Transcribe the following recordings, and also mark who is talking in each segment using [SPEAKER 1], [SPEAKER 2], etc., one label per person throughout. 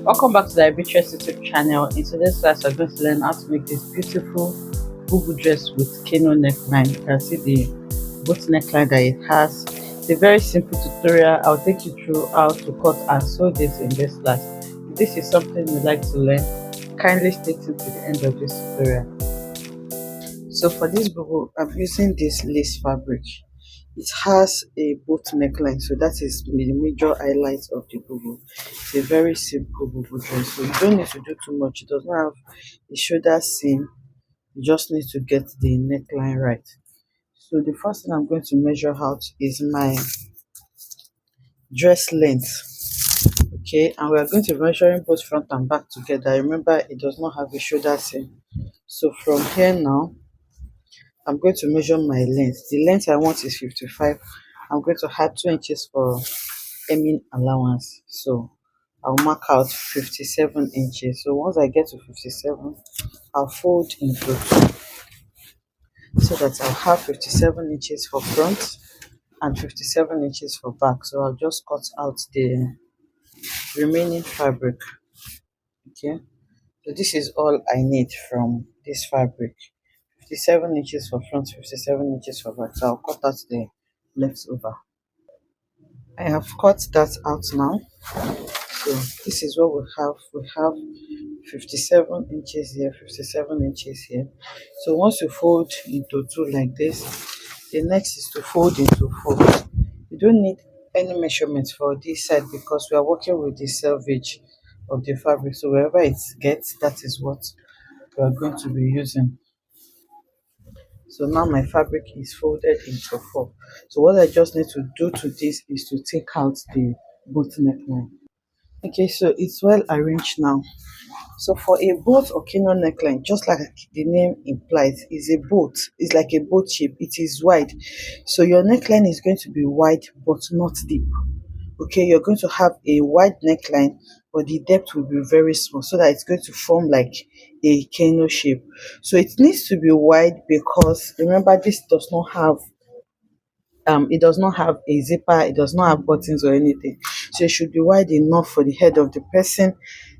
[SPEAKER 1] Welcome back to the Arbitress YouTube channel. In today's class, we're going to learn how to make this beautiful Bubu dress with Canoe neckline. You can see the boat neckline that it has. It's a very simple tutorial. I'll take you through how to cut and sew this in this class. If this is something you'd like to learn, kindly stay tuned to the end of this tutorial. So for this Bubu, I'm using this lace fabric. It has a boat neckline, so that is the major highlight of the Bubu. It's a very simple Bubu dress, so you don't need to do too much. It does not have a shoulder seam. You just need to get the neckline right. So the first thing I'm going to measure out is my dress length. Okay, and we are going to be measuring both front and back together. Remember, it does not have a shoulder seam. So from here now, I'm going to measure my length. The length I want is 55. I'm going to add 2 inches for hemming allowance. So I'll mark out 57 inches. So once I get to 57, I'll fold into 2 so that I'll have 57 inches for front and 57 inches for back. So I'll just cut out the remaining fabric. Okay, so this is all I need from this fabric. 57 inches for front, 57 inches for back. So I'll cut out the leftover. I have cut that out now. So this is what we have. We have 57 inches here, 57 inches here. So once you fold into 2 like this, the next is to fold into 4. You don't need any measurements for this side because we are working with the selvage of the fabric. So wherever it gets, that is what we are going to be using. So now my fabric is folded into 4. So what I just need to do to this is to take out the boat neckline. Okay, so it's well arranged now. So for a boat or canoe neckline, just like the name implies, is a boat. It's like a boat shape. It is wide. So your neckline is going to be wide but not deep. Okay, you're going to have a wide neckline, but the depth will be very small so that it's going to form like a canoe shape. So it needs to be wide because remember, this does not have it does not have a zipper, it does not have buttons or anything. So it should be wide enough for the head of the person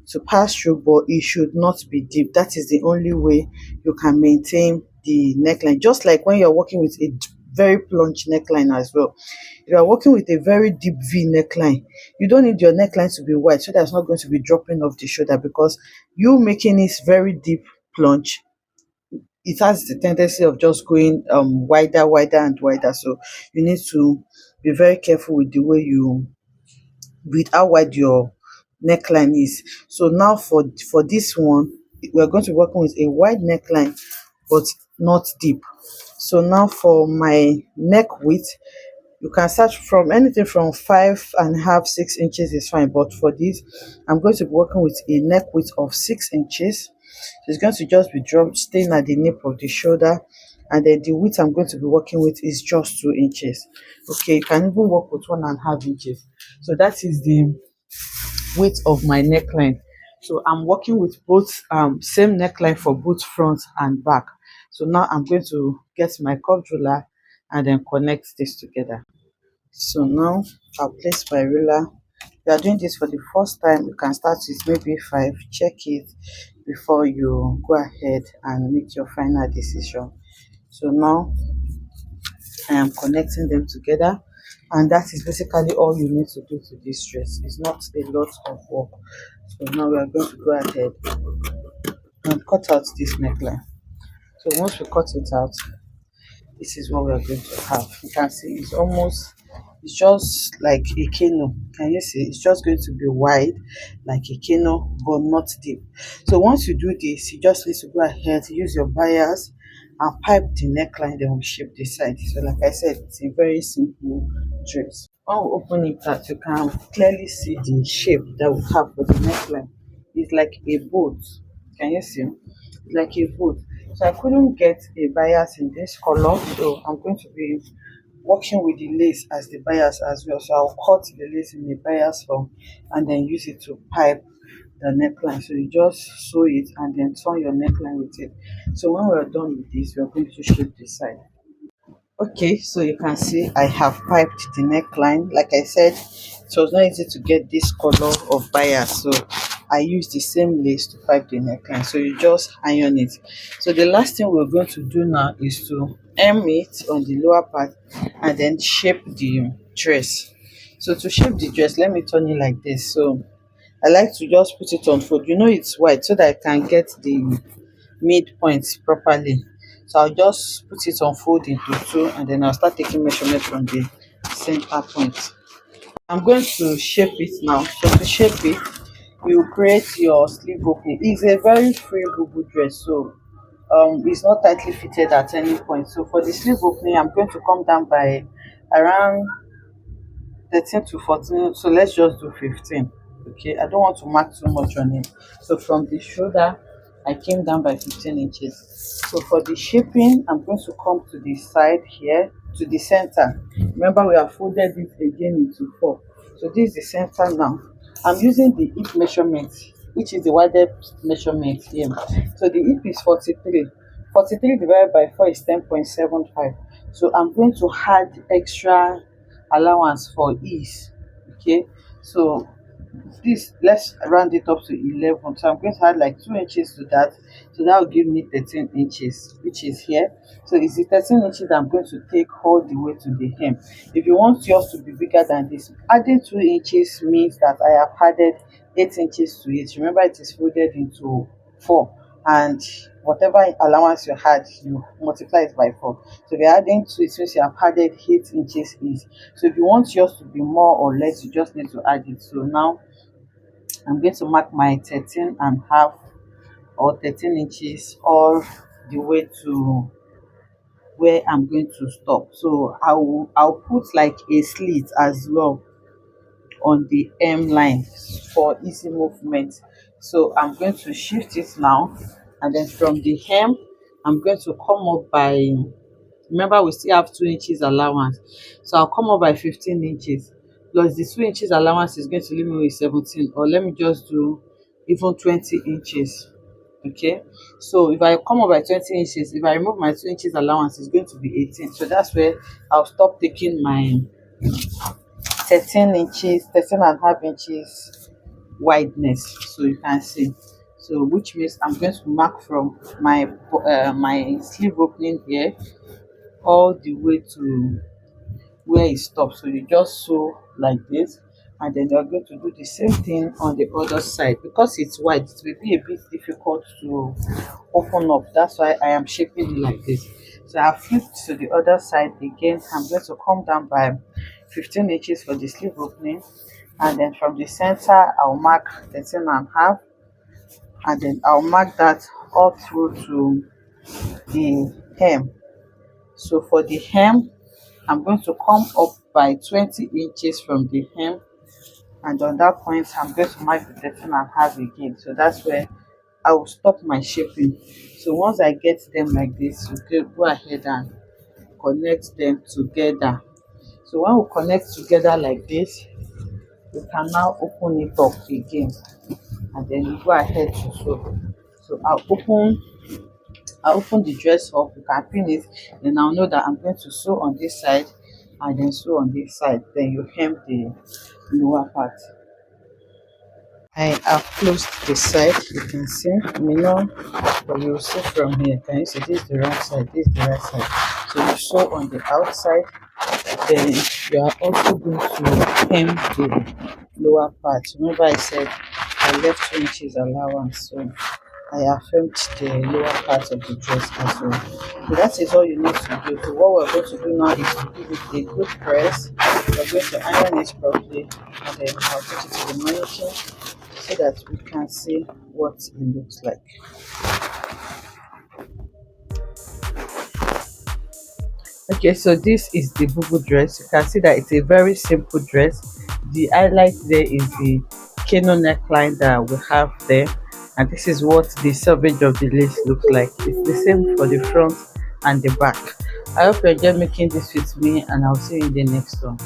[SPEAKER 1] to pass through, but it should not be deep. That is the only way you can maintain the neckline. Just like when you're working with a very plunge neckline as well. If you are working with a very deep V neckline, you don't need your neckline to be wide so that's not going to be dropping off the shoulder, because you making it very deep plunge, it has the tendency of just going wider, wider and wider. So you need to be very careful with the way you, with how wide your neckline is. So now for this one, we're going to be working with a wide neckline but not deep. So now for my neck width, you can start from anything from 5.5, 6 inches is fine, but for this I'm going to be working with a neck width of 6 inches. So it's going to just be dropped, staying at the nape of the shoulder, and then the width I'm going to be working with is just 2 inches. Okay, you can even work with 1.5 inches. So that is the width of my neckline. So I'm working with both same neckline for both front and back. So now I'm going to get my curved ruler and then connect this together. So now I'll place my ruler. If you are doing this for the first time, you can start with maybe 5. Check it before you go ahead and make your final decision. So now I am connecting them together, and that is basically all you need to do to this dress. It's not a lot of work. So now we are going to go ahead and cut out this neckline. So once we cut it out, this is what we are going to have. You can see it's just like a canoe. Can you see? It's just going to be wide like a canoe but not deep. So once you do this, you just need to go ahead, use your bias and pipe the neckline, then we shape the side. So like I said, it's a very simple dress. When we open it out, you can clearly see the shape that we have for the neckline. It's like a boat. Can you see? It's like a boat. So I couldn't get a bias in this color, so I'm going to be working with the lace as the bias as well. So I'll cut the lace in the bias form and then use it to pipe the neckline. So you just sew it and then turn your neckline with it. So when we're done with this, we're going to shape the side. Okay, so you can see I have piped the neckline. Like I said, it was not easy to get this color of bias, so I use the same lace to pipe the neckline. So you just iron it. So the last thing we're going to do now is to hem it on the lower part and then shape the dress. So to shape the dress, let me turn it like this. So I like to just put it on fold. You know it's white so that I can get the midpoint properly. So I'll just put it on fold into two and then I'll start taking measurement from the center point. I'm going to shape it now. So to shape it, you create your sleeve opening. It's a very free Bubu dress, so it's not tightly fitted at any point. So for the sleeve opening, I'm going to come down by around 13 to 14. So let's just do 15. Okay, I don't want to mark too much on it. So from the shoulder, I came down by 15 inches. So for the shaping, I'm going to come to the side here, to the center. Remember, we have folded it again into four. So this is the center now. I'm using the hip measurement, which is the widest measurement here. So the hip is 43. 43 divided by 4 is 10.75. So I'm going to add extra allowance for ease. Okay, so this, let's round it up to 11. So I'm going to add like 2 inches to that, so that will give me 13 inches, which is here. So it's the 13 inches I'm going to take all the way to the hem. If you want yours to be bigger than this, adding 2 inches means that I have added 8 inches to it. Remember, it is folded into four, and whatever allowance you had, you multiply it by 4. So if you're adding 2, it means you have added 8 inches each. So if you want yours to be more or less, you just need to add it. So now I'm going to mark my 13 and half, or 13 inches, all the way to where I'm going to stop. So I'll put like a slit as well on the hem line for easy movement. So I'm going to shift it now, and then from the hem I'm going to come up by, remember we still have 2 inches allowance, so I'll come up by 15 inches plus the 2 inches allowance is going to leave me with 17, or let me just do even 20 inches. Okay, so if I come up by 20 inches, if I remove my 2 inches allowance, it's going to be 18. So that's where I'll stop taking my 13 inches, 13 and a half inches wideness, so you can see. So which means I'm going to mark from my sleeve opening here all the way to where it stops. So you just sew like this, and then you're going to do the same thing on the other side. Because it's wide, it will be a bit difficult to open up. That's why I am shaping it like this. So I flipped to the other side again. I'm going to come down by 15 inches for the sleeve opening, and then from the center I'll mark 13 and a half, and then I'll mark that all through to the hem. So for the hem, I'm going to come up by 20 inches from the hem, and on that point I'm going to mark the 13 and a half again. So that's where I will stop my shaping. So once I get them like this, you can go ahead and connect them together. So when we connect together like this, you can now open it up again, and then you go ahead to sew. So I'll open the dress up, you can pin it, then I'll know that I'm going to sew on this side and then sew on this side, then you hem the lower part. I have closed the side, you can see, you know, but you will see from here. Can you see, this is the wrong side, this is the right side. So you sew on the outside, then you are also going to hem the lower part. Remember I said I left 2 inches allowance, so I have hemmed the lower part of the dress as well. So that is all you need to do. So what we're going to do now is to give it a good press. We're going to iron it properly, and then I'll put it to the mannequin so that we can see what it looks like. Okay, so this is the Bubu dress. You can see that it's a very simple dress. The highlight there is the Canoe neckline that we have there, and this is what the selvage of the lace looks like. It's the same for the front and the back. I hope you enjoy making this with me, and I'll see you in the next one.